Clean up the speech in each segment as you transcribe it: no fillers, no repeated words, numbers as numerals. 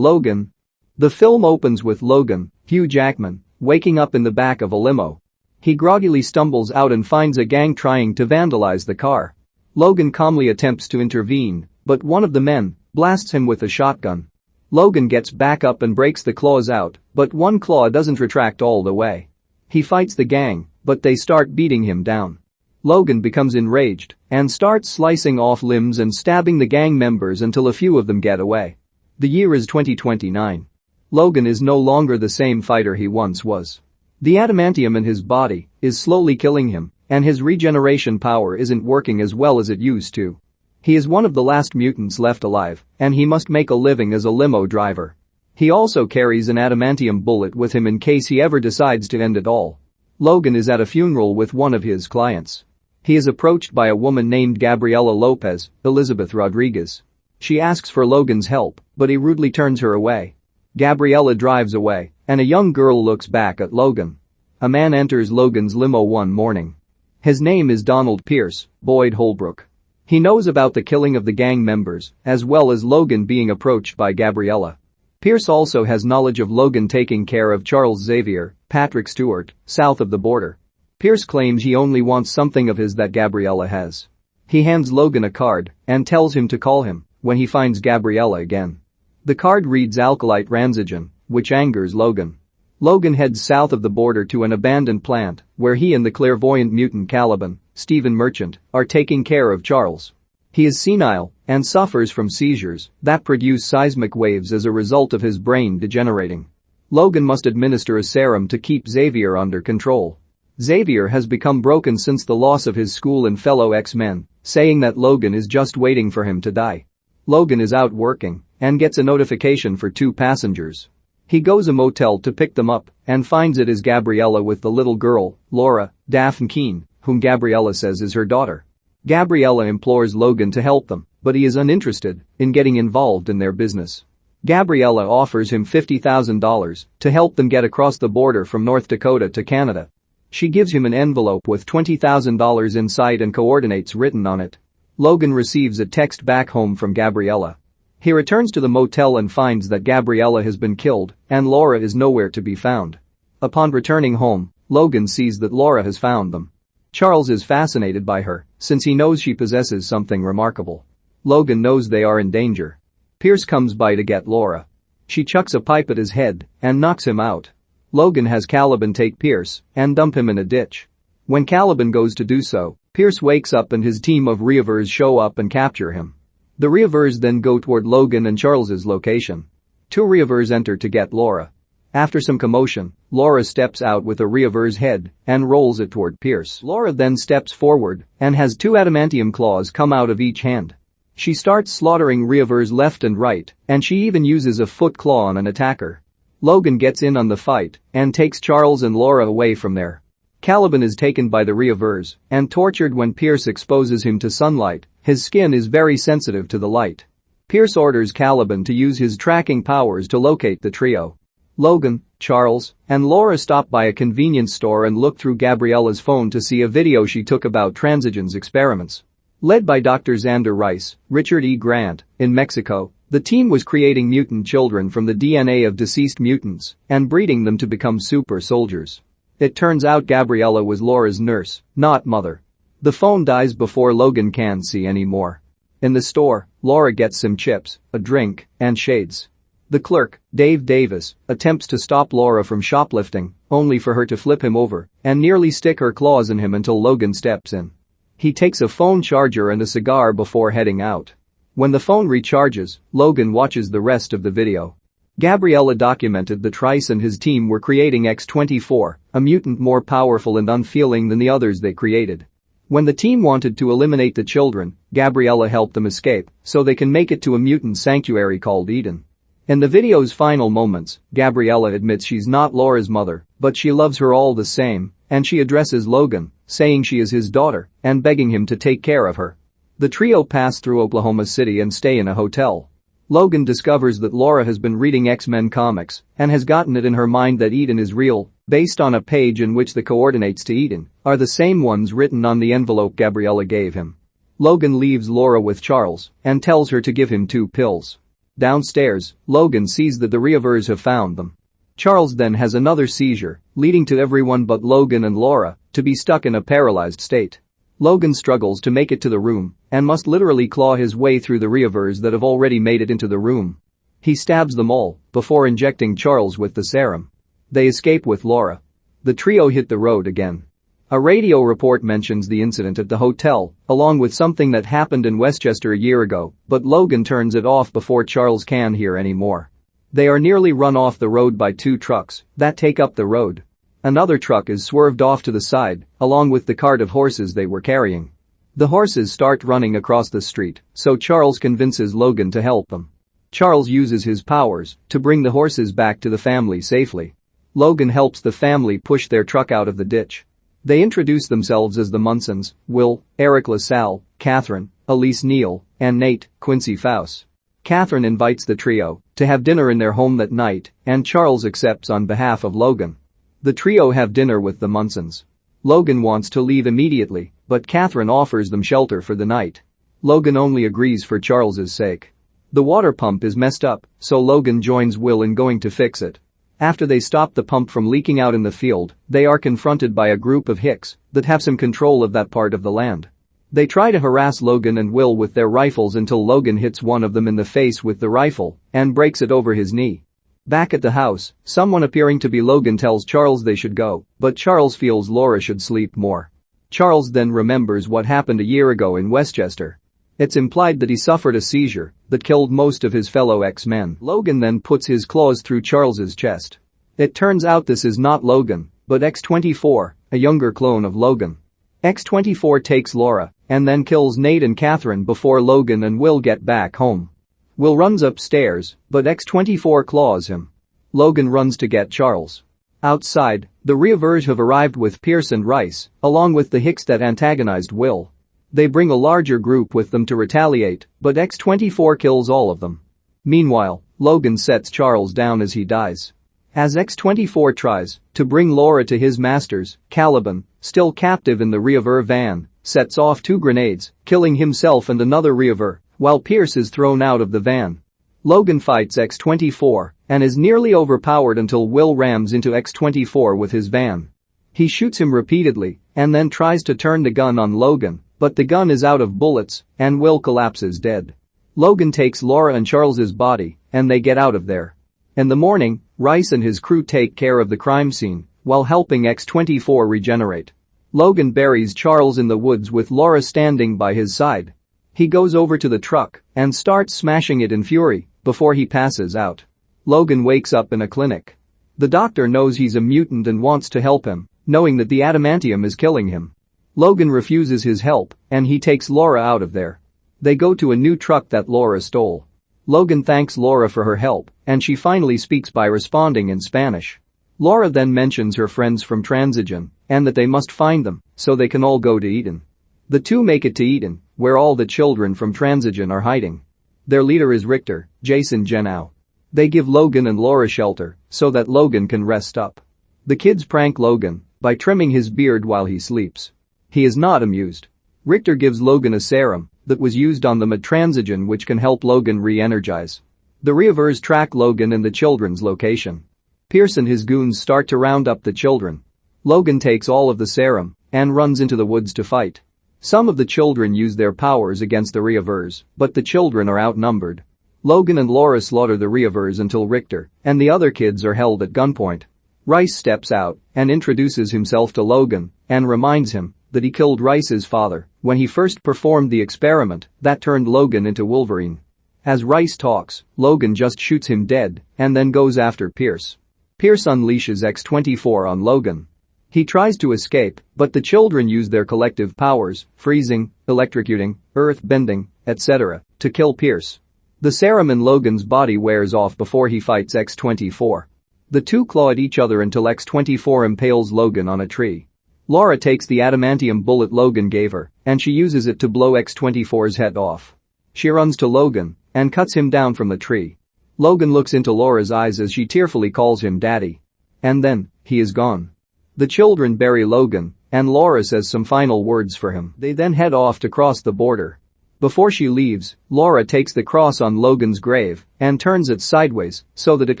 Logan. The film opens with Logan, Hugh Jackman, waking up in the back of a limo. He groggily stumbles out and finds a gang trying to vandalize the car. Logan calmly attempts to intervene, but one of the men blasts him with a shotgun. Logan gets back up and breaks the claws out, but one claw doesn't retract all the way. He fights the gang, but they start beating him down. Logan becomes enraged and starts slicing off limbs and stabbing the gang members until a few of them get away. The year is 2029. Logan is no longer the same fighter he once was. The adamantium in his body is slowly killing him, and his regeneration power isn't working as well as it used to. He is one of the last mutants left alive, and he must make a living as a limo driver. He also carries an adamantium bullet with him in case he ever decides to end it all. Logan is at a funeral with one of his clients. He is approached by a woman named Gabriela Lopez, Elizabeth Rodriguez. She asks for Logan's help, but he rudely turns her away. Gabriela drives away, and a young girl looks back at Logan. A man enters Logan's limo one morning. His name is Donald Pierce, Boyd Holbrook. He knows about the killing of the gang members, as well as Logan being approached by Gabriela. Pierce also has knowledge of Logan taking care of Charles Xavier, Patrick Stewart, south of the border. Pierce claims he only wants something of his that Gabriela has. He hands Logan a card and tells him to call him when he finds Gabriela again. The card reads Alkalite Ranzagen, which angers Logan. Logan heads south of the border to an abandoned plant where he and the clairvoyant mutant Caliban, Stephen Merchant, are taking care of Charles. He is senile and suffers from seizures that produce seismic waves as a result of his brain degenerating. Logan must administer a serum to keep Xavier under control. Xavier has become broken since the loss of his school and fellow X-Men, saying that Logan is just waiting for him to die. Logan is out working and gets a notification for 2 passengers. He goes a motel to pick them up and finds it is Gabriela with the little girl, Laura Daphne Keene, whom Gabriela says is her daughter. Gabriela implores Logan to help them, but he is uninterested in getting involved in their business. Gabriela offers him $50,000 to help them get across the border from North Dakota to Canada. She gives him an envelope with $20,000 inside and coordinates written on it. Logan receives a text back home from Gabriela. He returns to the motel and finds that Gabriela has been killed and Laura is nowhere to be found. Upon returning home, Logan sees that Laura has found them. Charles is fascinated by her since he knows she possesses something remarkable. Logan knows they are in danger. Pierce comes by to get Laura. She chucks a pipe at his head and knocks him out. Logan has Caliban take Pierce and dump him in a ditch. When Caliban goes to do so, Pierce wakes up and his team of Reavers show up and capture him. The Reavers then go toward Logan and Charles's location. 2 Reavers enter to get Laura. After some commotion, Laura steps out with a Reaver's head and rolls it toward Pierce. Laura then steps forward and has 2 adamantium claws come out of each hand. She starts slaughtering Reavers left and right, and she even uses a foot claw on an attacker. Logan gets in on the fight and takes Charles and Laura away from there. Caliban is taken by the Reavers and tortured when Pierce exposes him to sunlight. His skin is very sensitive to the light. Pierce orders Caliban to use his tracking powers to locate the trio. Logan, Charles, and Laura stop by a convenience store and look through Gabriela's phone to see a video she took about Transigen's experiments. Led by Dr. Xander Rice, Richard E. Grant, in Mexico, the team was creating mutant children from the DNA of deceased mutants and breeding them to become super soldiers. It turns out Gabriela was Laura's nurse, not mother. The phone dies before Logan can see anymore. In the store, Laura gets some chips, a drink, and shades. The clerk, Dave Davis, attempts to stop Laura from shoplifting, only for her to flip him over and nearly stick her claws in him until Logan steps in. He takes a phone charger and a cigar before heading out. When the phone recharges, Logan watches the rest of the video. Gabriela documented that Trice and his team were creating X-24, a mutant more powerful and unfeeling than the others they created. When the team wanted to eliminate the children, Gabriela helped them escape so they can make it to a mutant sanctuary called Eden. In the video's final moments, Gabriela admits she's not Laura's mother, but she loves her all the same, and she addresses Logan, saying she is his daughter and begging him to take care of her. The trio pass through Oklahoma City and stay in a hotel. Logan discovers that Laura has been reading X-Men comics and has gotten it in her mind that Eden is real, based on a page in which the coordinates to Eden are the same ones written on the envelope Gabriela gave him. Logan leaves Laura with Charles and tells her to give him 2 pills. Downstairs, Logan sees that the reavers have found them. Charles then has another seizure, leading to everyone but Logan and Laura to be stuck in a paralyzed state. Logan struggles to make it to the room and must literally claw his way through the reavers that have already made it into the room. He stabs them all before injecting Charles with the serum. They escape with Laura. The trio hit the road again. A radio report mentions the incident at the hotel, along with something that happened in Westchester a year ago, but Logan turns it off before Charles can hear anymore. They are nearly run off the road by two trucks that take up the road. Another truck is swerved off to the side, along with the cart of horses they were carrying. The horses start running across the street, so Charles convinces Logan to help them. Charles uses his powers to bring the horses back to the family safely. Logan helps the family push their truck out of the ditch. They introduce themselves as the Munsons: Will, Eric LaSalle, Catherine, Elise Neal, and Nate, Quincy Faust. Catherine invites the trio to have dinner in their home that night, and Charles accepts on behalf of Logan. The trio have dinner with the Munsons. Logan wants to leave immediately, but Catherine offers them shelter for the night. Logan only agrees for Charles's sake. The water pump is messed up, so Logan joins Will in going to fix it. After they stop the pump from leaking out in the field, they are confronted by a group of hicks that have some control of that part of the land. They try to harass Logan and Will with their rifles until Logan hits one of them in the face with the rifle and breaks it over his knee. Back at the house, someone appearing to be Logan tells Charles they should go, but Charles feels Laura should sleep more. Charles then remembers what happened a year ago in Westchester. It's implied that he suffered a seizure that killed most of his fellow X-Men. Logan then puts his claws through Charles's chest. It turns out this is not Logan, but X-24, a younger clone of Logan. X-24 takes Laura and then kills Nate and Catherine before Logan and Will get back home. Will runs upstairs, but X-24 claws him. Logan runs to get Charles. Outside, the reavers have arrived with Pierce and Rice, along with the hicks that antagonized Will. They bring a larger group with them to retaliate, but X-24 kills all of them. Meanwhile, Logan sets Charles down as he dies. As X-24 tries to bring Laura to his masters, Caliban, still captive in the reaver van, sets off two grenades, killing himself and another reaver, while Pierce is thrown out of the van. Logan fights X-24 and is nearly overpowered until Will rams into X-24 with his van. He shoots him repeatedly and then tries to turn the gun on Logan, but the gun is out of bullets and Will collapses dead. Logan takes Laura and Charles's body and they get out of there. In the morning, Rice and his crew take care of the crime scene while helping X-24 regenerate. Logan buries Charles in the woods with Laura standing by his side. He goes over to the truck and starts smashing it in fury before he passes out. Logan wakes up in a clinic. The doctor knows he's a mutant and wants to help him, knowing that the adamantium is killing him. Logan refuses his help and he takes Laura out of there. They go to a new truck that Laura stole. Logan thanks Laura for her help and she finally speaks by responding in Spanish. Laura then mentions her friends from Transigen and that they must find them so they can all go to Eden. The two make it to Eden, where all the children from Transigen are hiding. Their leader is Richter, Jason Genow. They give Logan and Laura shelter so that Logan can rest up. The kids prank Logan by trimming his beard while he sleeps. He is not amused. Richter gives Logan a serum that was used on them at Transigen which can help Logan re-energize. The reavers track Logan and the children's location. Pierce and his goons start to round up the children. Logan takes all of the serum and runs into the woods to fight. Some of the children use their powers against the reavers, but the children are outnumbered. Logan and Laura slaughter the reavers until Richter and the other kids are held at gunpoint. Rice steps out and introduces himself to Logan and reminds him that he killed Rice's father when he first performed the experiment that turned Logan into Wolverine. As Rice talks, Logan just shoots him dead and then goes after Pierce. Pierce unleashes X-24 on Logan. He tries to escape, but the children use their collective powers, freezing, electrocuting, earth bending, etc., to kill Pierce. The serum in Logan's body wears off before he fights X-24. The two claw at each other until X-24 impales Logan on a tree. Laura takes the adamantium bullet Logan gave her, and she uses it to blow X-24's head off. She runs to Logan and cuts him down from the tree. Logan looks into Laura's eyes as she tearfully calls him Daddy. And then, he is gone. The children bury Logan, and Laura says some final words for him. They then head off to cross the border. Before she leaves, Laura takes the cross on Logan's grave and turns it sideways so that it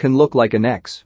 can look like an X.